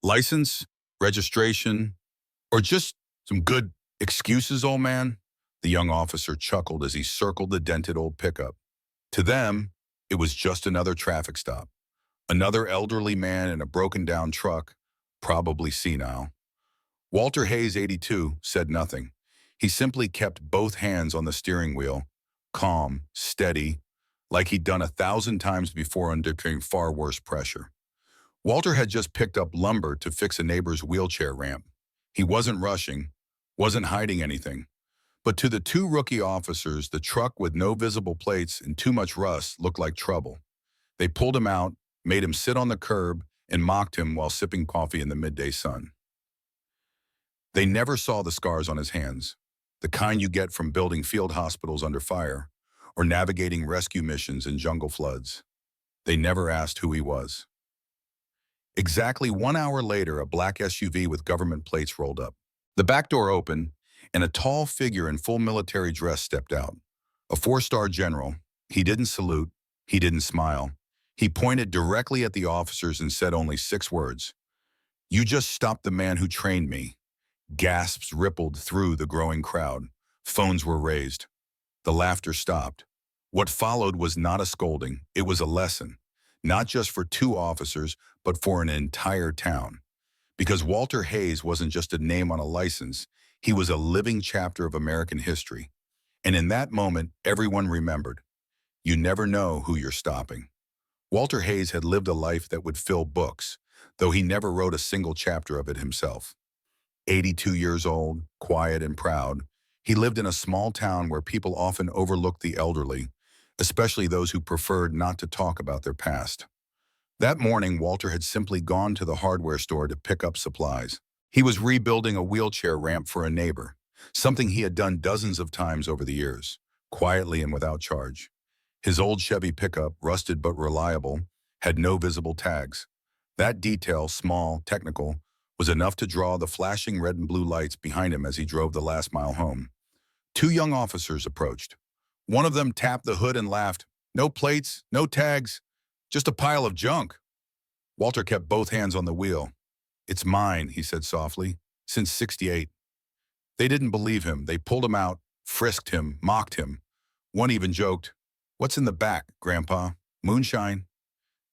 License, registration, or just some good excuses, old man? The young officer chuckled as he circled the dented old pickup. To them, it was just another traffic stop. Another elderly man in a broken-down truck, probably senile. Walter Hayes, 82, said nothing. He simply kept both hands on the steering wheel, calm, steady, like he'd done 1,000 times before under far worse pressure. Walter had just picked up lumber to fix a neighbor's wheelchair ramp. He wasn't rushing, wasn't hiding anything. But to the two rookie officers, the truck with no visible plates and too much rust looked like trouble. They pulled him out, made him sit on the curb, and mocked him while sipping coffee in the midday sun. They never saw the scars on his hands, the kind you get from building field hospitals under fire or navigating rescue missions in jungle floods. They never asked who he was. Exactly 1 hour later, a black SUV with government plates rolled up. The back door opened, and a tall figure in full military dress stepped out. A 4-star general. He didn't salute. He didn't smile. He pointed directly at the officers and said only 6 words. "You just stopped the man who trained me." Gasps rippled through the growing crowd. Phones were raised. The laughter stopped. What followed was not a scolding. It was a lesson, not just for 2 officers, but for an entire town. Because Walter Hayes wasn't just a name on a license, he was a living chapter of American history. And in that moment, everyone remembered. You never know who you're stopping. Walter Hayes had lived a life that would fill books, though he never wrote a single chapter of it himself. 82 years old, quiet and proud, he lived in a small town where people often overlooked the elderly, especially those who preferred not to talk about their past. That morning, Walter had simply gone to the hardware store to pick up supplies. He was rebuilding a wheelchair ramp for a neighbor, something he had done dozens of times over the years, quietly and without charge. His old Chevy pickup, rusted but reliable, had no visible tags. That detail, small, technical, was enough to draw the flashing red and blue lights behind him as he drove the last mile home. 2 young officers approached. One of them tapped the hood and laughed. "No plates, no tags, just a pile of junk." Walter kept both hands on the wheel. "It's mine," he said softly, "since '68. They didn't believe him. They pulled him out, frisked him, mocked him. One even joked, "What's in the back, Grandpa? Moonshine?"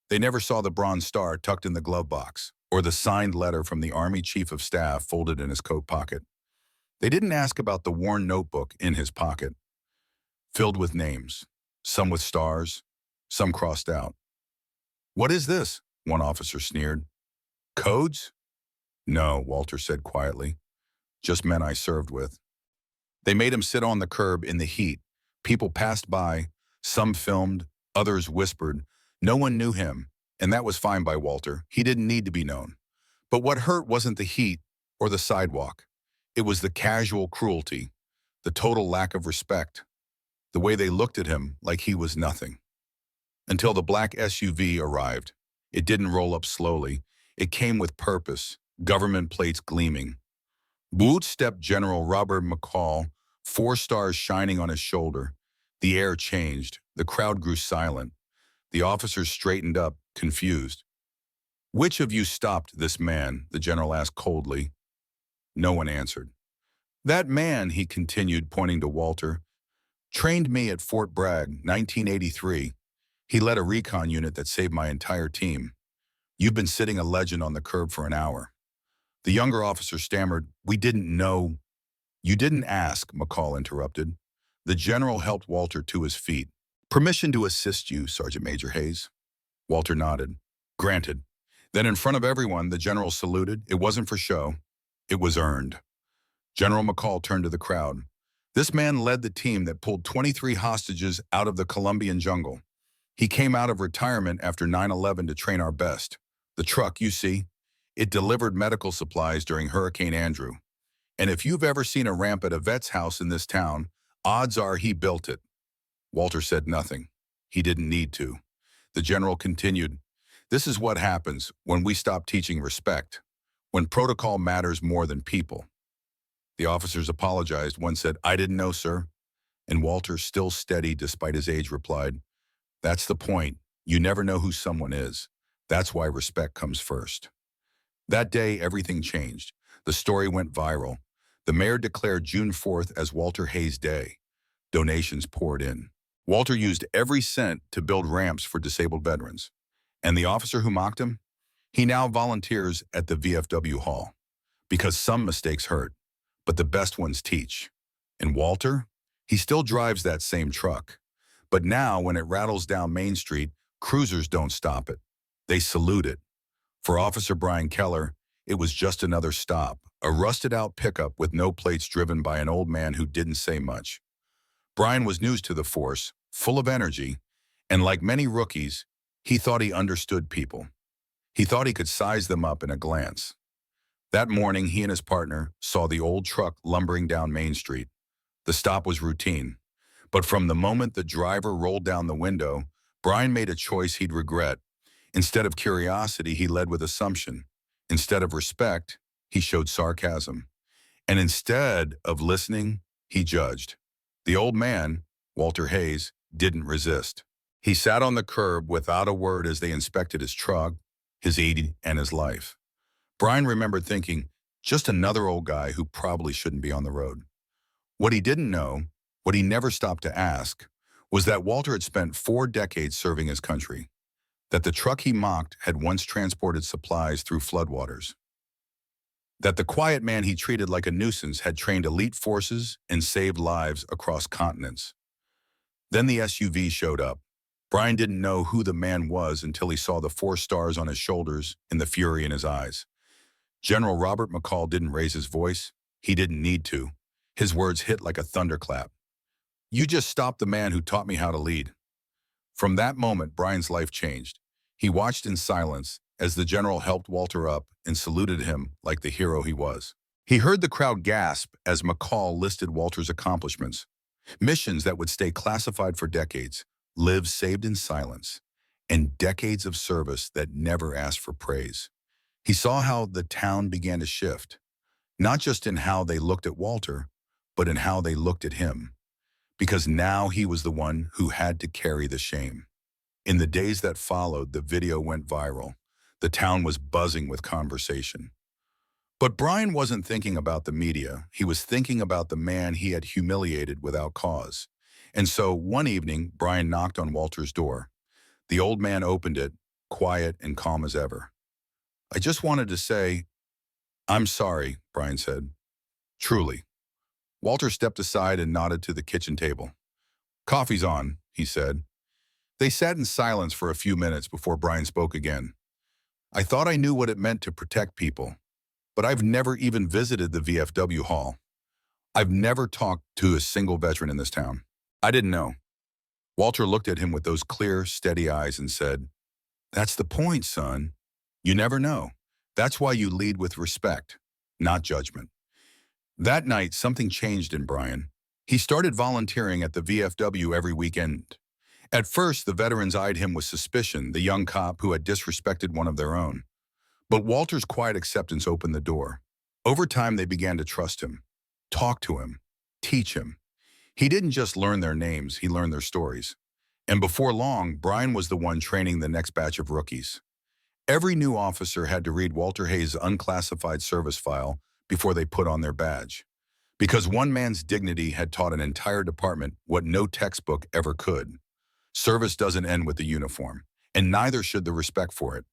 They never saw the Bronze Star tucked in the glove box, or the signed letter from the Army Chief of Staff folded in his coat pocket. They didn't ask about the worn notebook in his pocket, filled with names, some with stars, some crossed out. "What is this?" one officer sneered. "Codes?" "No," Walter said quietly. "Just men I served with." They made him sit on the curb in the heat. People passed by, some filmed, others whispered. No one knew him, and that was fine by Walter. He didn't need to be known. But what hurt wasn't the heat or the sidewalk. It was the casual cruelty, the total lack of respect, the way they looked at him like he was nothing. Until the black SUV arrived. It didn't roll up slowly. It came with purpose, government plates gleaming. Boot stepped General Robert McCall, 4 stars shining on his shoulder. The air changed. The crowd grew silent. The officers straightened up, confused. "Which of you stopped this man?" the general asked coldly. No one answered. "That man," he continued, pointing to Walter, "trained me at Fort Bragg, 1983. He led a recon unit that saved my entire team. You've been sitting a legend on the curb for an hour." The younger officer stammered, "We didn't know." "You didn't ask," McCall interrupted. The general helped Walter to his feet. "Permission to assist you, Sergeant Major Hayes." Walter nodded. "Granted." Then in front of everyone, the general saluted. It wasn't for show. It was earned. General McCall turned to the crowd. "This man led the team that pulled 23 hostages out of the Colombian jungle. He came out of retirement after 9/11 to train our best. The truck, you see, it delivered medical supplies during Hurricane Andrew. And if you've ever seen a ramp at a vet's house in this town, odds are he built it." Walter said nothing. He didn't need to. The general continued, "This is what happens when we stop teaching respect, when protocol matters more than people." The officers apologized. One said, "I didn't know, sir." And Walter, still steady despite his age, replied, "That's the point. You never know who someone is. That's why respect comes first." That day, everything changed. The story went viral. The mayor declared June 4th as Walter Hayes Day. Donations poured in. Walter used every cent to build ramps for disabled veterans. And the officer who mocked him? He now volunteers at the VFW Hall. Because some mistakes hurt, but the best ones teach. And Walter? He still drives that same truck. But now, when it rattles down Main Street, cruisers don't stop it. They salute it. For Officer Brian Keller, it was just another stop, a rusted-out pickup with no plates driven by an old man who didn't say much. Brian was new to the force, full of energy, and like many rookies, he thought he understood people. He thought he could size them up in a glance. That morning, he and his partner saw the old truck lumbering down Main Street. The stop was routine. But from the moment the driver rolled down the window, Brian made a choice he'd regret. Instead of curiosity, he led with assumption. Instead of respect, he showed sarcasm. And instead of listening, he judged. The old man, Walter Hayes, didn't resist. He sat on the curb without a word as they inspected his truck, his eating, and his life. Brian remembered thinking, just another old guy who probably shouldn't be on the road. What he didn't know, what he never stopped to ask, was that Walter had spent 4 decades serving his country, that the truck he mocked had once transported supplies through floodwaters, that the quiet man he treated like a nuisance had trained elite forces and saved lives across continents. Then the SUV showed up. Brian didn't know who the man was until he saw the 4 stars on his shoulders and the fury in his eyes. General Robert McCall didn't raise his voice. He didn't need to. His words hit like a thunderclap. You just stopped the man who taught me how to lead. From that moment, Brian's life changed. He watched in silence as the general helped Walter up and saluted him like the hero he was. He heard the crowd gasp as McCall listed Walter's accomplishments. Missions that would stay classified for decades, lives saved in silence, and decades of service that never asked for praise. He saw how the town began to shift, not just in how they looked at Walter, but in how they looked at him. Because now he was the one who had to carry the shame. In the days that followed, the video went viral. The town was buzzing with conversation. But Brian wasn't thinking about the media. He was thinking about the man he had humiliated without cause. And so one evening, Brian knocked on Walter's door. The old man opened it, quiet and calm as ever. I just wanted to say, I'm sorry, Brian said. Truly. Walter stepped aside and nodded to the kitchen table. Coffee's on, he said. They sat in silence for a few minutes before Brian spoke again. I thought I knew what it meant to protect people, but I've never even visited the VFW Hall. I've never talked to a single veteran in this town. I didn't know. Walter looked at him with those clear, steady eyes and said, That's the point, son. You never know. That's why you lead with respect, not judgment. That night, something changed in Brian. He started volunteering at the VFW every weekend. At first, the veterans eyed him with suspicion, the young cop who had disrespected one of their own. But Walter's quiet acceptance opened the door. Over time, they began to trust him, talk to him, teach him. He didn't just learn their names, he learned their stories. And before long, Brian was the one training the next batch of rookies. Every new officer had to read Walter Hayes' unclassified service file before they put on their badge. Because one man's dignity had taught an entire department what no textbook ever could. Service doesn't end with the uniform, and neither should the respect for it.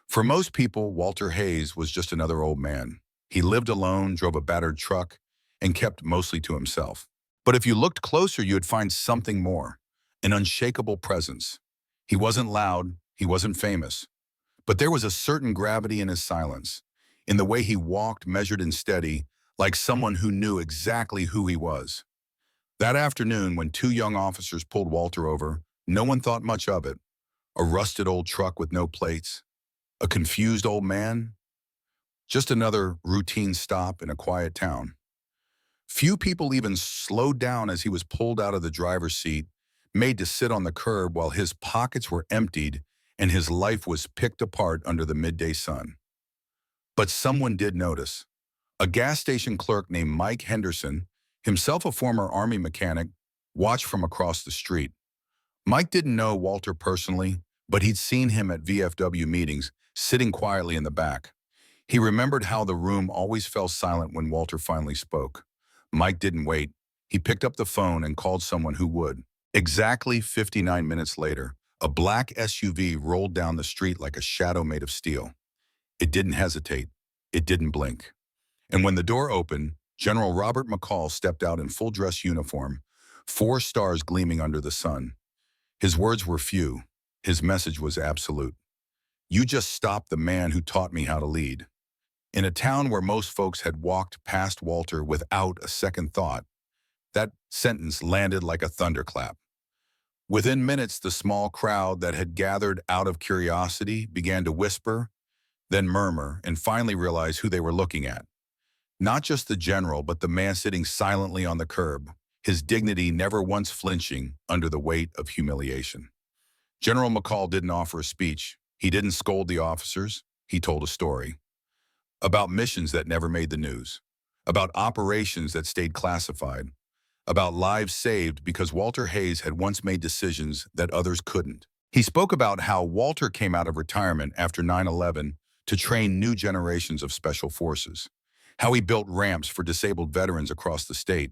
For most people, Walter Hayes was just another old man. He lived alone, drove a battered truck, and kept mostly to himself. But if you looked closer, you would find something more, an unshakable presence. He wasn't loud, he wasn't famous, but there was a certain gravity in his silence, in the way he walked, measured and steady, like someone who knew exactly who he was. That afternoon, when 2 young officers pulled Walter over, no one thought much of it. A rusted old truck with no plates, a confused old man, just another routine stop in a quiet town. Few people even slowed down as he was pulled out of the driver's seat, made to sit on the curb while his pockets were emptied and his life was picked apart under the midday sun. But someone did notice. A gas station clerk named Mike Henderson, himself a former Army mechanic, watched from across the street. Mike didn't know Walter personally, but he'd seen him at VFW meetings, sitting quietly in the back. He remembered how the room always fell silent when Walter finally spoke. Mike didn't wait. He picked up the phone and called someone who would. Exactly 59 minutes later, a black SUV rolled down the street like a shadow made of steel. It didn't hesitate. It didn't blink. And when the door opened, General Robert McCall stepped out in full dress uniform, 4 stars gleaming under the sun. His words were few. His message was absolute. You just stopped the man who taught me how to lead. In a town where most folks had walked past Walter without a second thought, that sentence landed like a thunderclap. Within minutes, the small crowd that had gathered out of curiosity began to whisper, then murmur, and finally realize who they were looking at. Not just the general, but the man sitting silently on the curb, his dignity never once flinching under the weight of humiliation. General McCall didn't offer a speech. He didn't scold the officers. He told a story about missions that never made the news, about operations that stayed classified, about lives saved because Walter Hayes had once made decisions that others couldn't. He spoke about how Walter came out of retirement after 9/11 to train new generations of special forces, how he built ramps for disabled veterans across the state,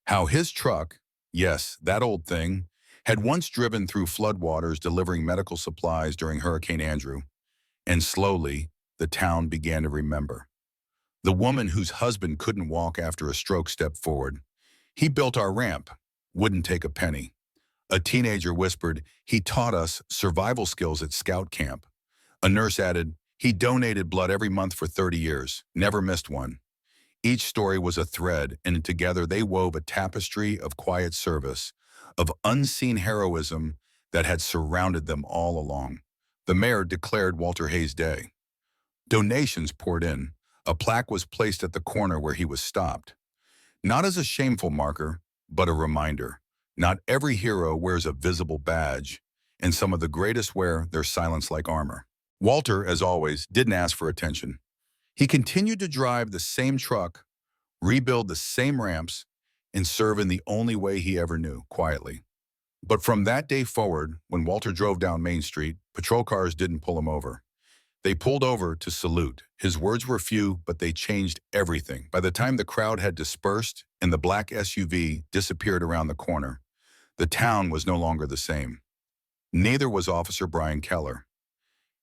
how his truck, yes, that old thing, had once driven through floodwaters delivering medical supplies during Hurricane Andrew, and slowly, the town began to remember. The woman whose husband couldn't walk after a stroke stepped forward. He built our ramp, wouldn't take a penny. A teenager whispered, he taught us survival skills at scout camp. A nurse added, he donated blood every month for 30 years, never missed one. Each story was a thread, and together they wove a tapestry of quiet service, of unseen heroism that had surrounded them all along. The mayor declared Walter Hayes Day. Donations poured in. A plaque was placed at the corner where he was stopped. Not as a shameful marker, but a reminder. Not every hero wears a visible badge, and some of the greatest wear their silence like armor. Walter, as always, didn't ask for attention. He continued to drive the same truck, rebuild the same ramps, and serve in the only way he ever knew, quietly. But from that day forward, when Walter drove down Main Street, patrol cars didn't pull him over. They pulled over to salute. His words were few, but they changed everything. By the time the crowd had dispersed and the black SUV disappeared around the corner, the town was no longer the same. Neither was Officer Brian Keller.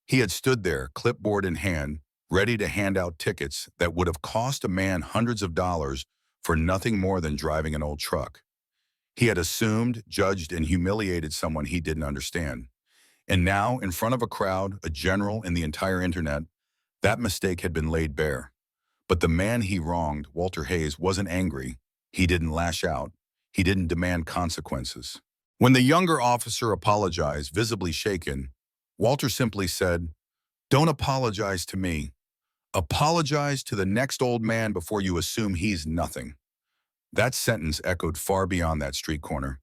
He had stood there, clipboard in hand, ready to hand out tickets that would have cost a man hundreds of dollars for nothing more than driving an old truck. He had assumed, judged, and humiliated someone he didn't understand. And now, in front of a crowd, a general, and the entire internet, that mistake had been laid bare. But the man he wronged, Walter Hayes, wasn't angry. He didn't lash out. He didn't demand consequences. When the younger officer apologized, visibly shaken, Walter simply said, "Don't apologize to me. Apologize to the next old man before you assume he's nothing." That sentence echoed far beyond that street corner.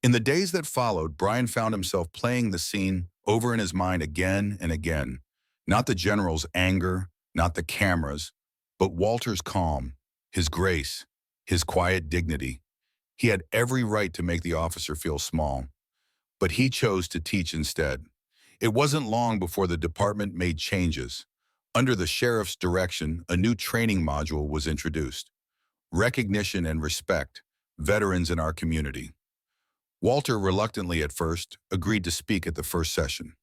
In the days that followed, Brian found himself playing the scene over in his mind again and again. Not the general's anger, not the cameras, but Walter's calm, his grace, his quiet dignity. He had every right to make the officer feel small, but he chose to teach instead. It wasn't long before the department made changes. Under the sheriff's direction, a new training module was introduced. Recognition and respect, veterans in our community. Walter, reluctantly at first, agreed to speak at the first session.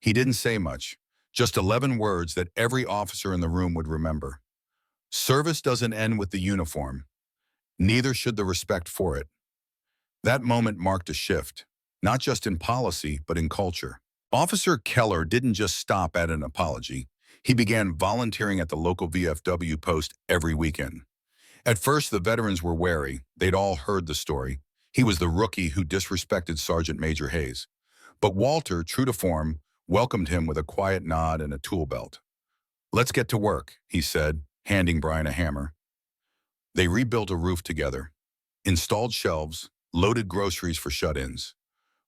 He didn't say much, just 11 words that every officer in the room would remember. Service doesn't end with the uniform. Neither should the respect for it. That moment marked a shift, not just in policy, but in culture. Officer Keller didn't just stop at an apology. He began volunteering at the local VFW post every weekend. At first, the veterans were wary. They'd all heard the story. He was the rookie who disrespected Sergeant Major Hayes. But Walter, true to form, welcomed him with a quiet nod and a tool belt. "Let's get to work," he said, handing Brian a hammer. They rebuilt a roof together, installed shelves, loaded groceries for shut-ins.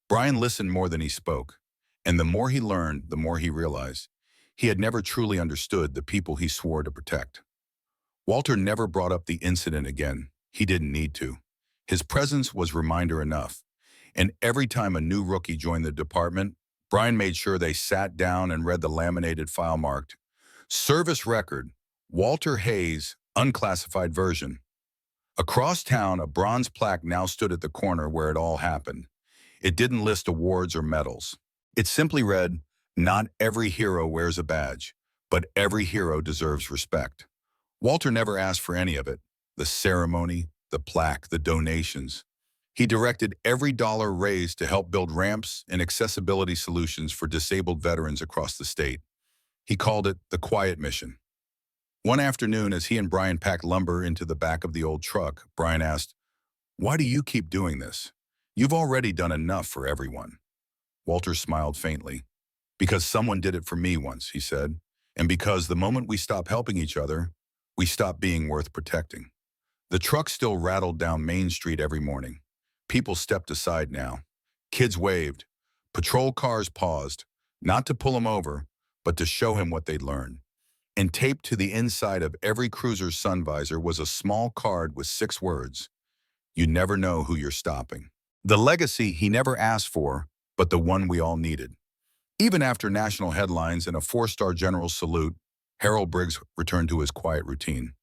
Brian listened more than he spoke, and the more he learned, the more he realized he had never truly understood the people he swore to protect. Walter never brought up the incident again. He didn't need to. His presence was reminder enough, and every time a new rookie joined the department, Brian made sure they sat down and read the laminated file marked Service record, Walter Hayes, unclassified version. Across town, a bronze plaque now stood at the corner where it all happened. It didn't list awards or medals. It simply read, "Not every hero wears a badge, but every hero deserves respect." Walter never asked for any of it, the ceremony, the plaque, the donations. He directed every dollar raised to help build ramps and accessibility solutions for disabled veterans across the state. He called it the Quiet Mission. One afternoon, as he and Brian packed lumber into the back of the old truck, Brian asked, "Why do you keep doing this? You've already done enough for everyone." Walter smiled faintly. "Because someone did it for me once," he said, "and because the moment we stop helping each other, we stop being worth protecting." The truck still rattled down Main Street every morning. People stepped aside now. Kids waved. Patrol cars paused, not to pull him over, but to show him what they'd learned. And taped to the inside of every cruiser's sun visor was a small card with 6 words: "You never know who you're stopping." The legacy he never asked for, but the one we all needed. Even after national headlines and a 4-star general salute, Harold Briggs returned to his quiet routine.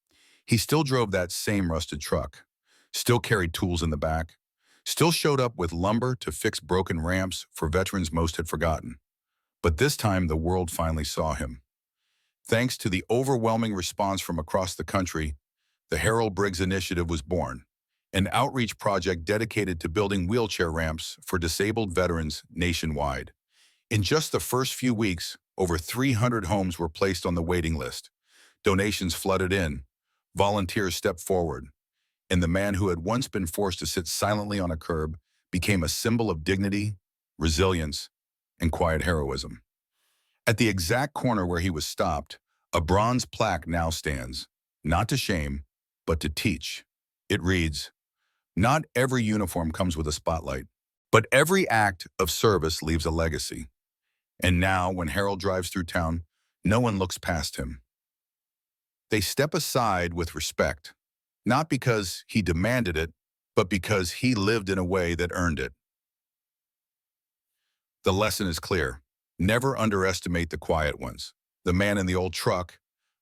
He still drove that same rusted truck, still carried tools in the back, still showed up with lumber to fix broken ramps for veterans most had forgotten. But this time the world finally saw him. Thanks to the overwhelming response from across the country, the Harold Briggs Initiative was born, an outreach project dedicated to building wheelchair ramps for disabled veterans nationwide. In just the first few weeks, over 300 homes were placed on the waiting list. Donations flooded in, volunteers stepped forward, and the man who had once been forced to sit silently on a curb became a symbol of dignity, resilience, and quiet heroism. At the exact corner where he was stopped, a bronze plaque now stands, not to shame, but to teach. It reads, "Not every uniform comes with a spotlight, but every act of service leaves a legacy." And now, when Harold drives through town, no one looks past him. They step aside with respect, not because he demanded it, but because he lived in a way that earned it. The lesson is clear. Never underestimate the quiet ones. The man in the old truck,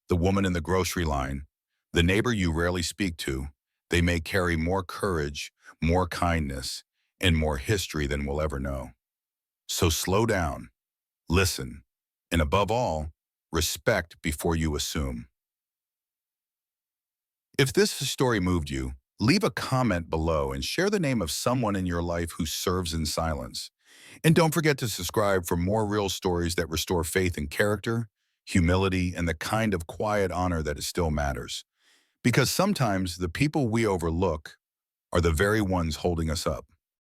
the woman in the grocery line, the neighbor you rarely speak to. They may carry more courage, more kindness, and more history than we'll ever know. So slow down, listen, and above all, respect before you assume. If this story moved you, leave a comment below and share the name of someone in your life who serves in silence. And don't forget to subscribe for more real stories that restore faith in character, humility, and the kind of quiet honor that it still matters. Because sometimes the people we overlook are the very ones holding us up.